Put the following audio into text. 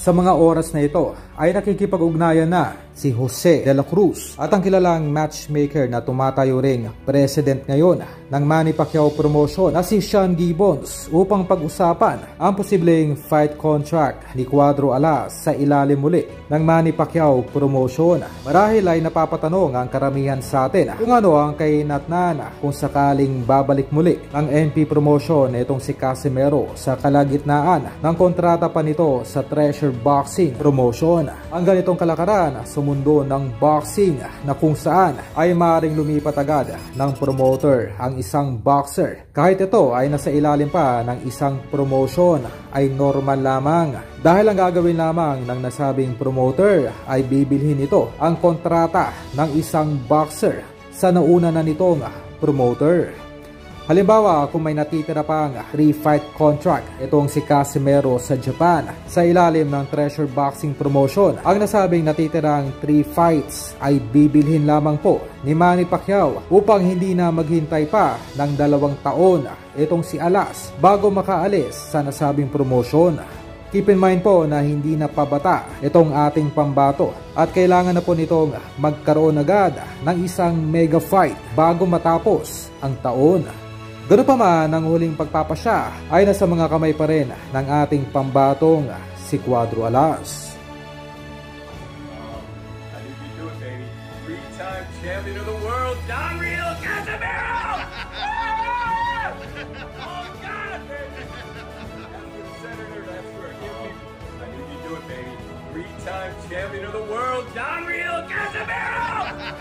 Sa mga oras na ito ay nakikipag-ugnayan na si Jose de la Cruz at ang kilalang matchmaker na tumatayo ring president ngayon ng Manny Pacquiao promotion na si Sean Gibbons upang pag-usapan ang posibleng fight contract ni Cuadro Alas sa ilalim muli ng Manny Pacquiao promotion. Marahil ay napapatanong ang karamihan sa atin kung ano ang kahinatnan kung sakaling babalik muli ng MP promotion itong si Casimero sa kalagitnaan ng kontrata pa nito sa Treasure Boxing promotion. Ang ganitong kalakaran sa mundo ng boxing na kung saan ay maaaring lumipat agad ng promoter ang isang boxer kahit ito ay nasa ilalim pa ng isang promotion ay normal lamang dahil ang gagawin lamang ng nasabing promoter ay bibilhin ito ang kontrata ng isang boxer sa nauna na nitong promoter. Halimbawa, kung may natitira pang free-fight contract itong si Casimero sa Japan sa ilalim ng Treasure Boxing Promotion, ang nasabing natitirang 3 fights ay bibilhin lamang po ni Manny Pacquiao upang hindi na maghintay pa ng 2 taon itong si Alas bago makaalis sa nasabing promotion. Keep in mind po na hindi na pabata itong ating pambato at kailangan na po nitong magkaroon agad ng isang mega fight bago matapos ang taon. Ganoon pa man, ang huling pagpapasya ay nasa mga kamay pa rin ng ating pambatong si Cuadro Alas. How did you do it, baby? 3-time champion of the world, Don Real Casimero! Oh, God, baby! That's for the senator, that's for him. How did you do it, baby? 3-time champion of the world, Don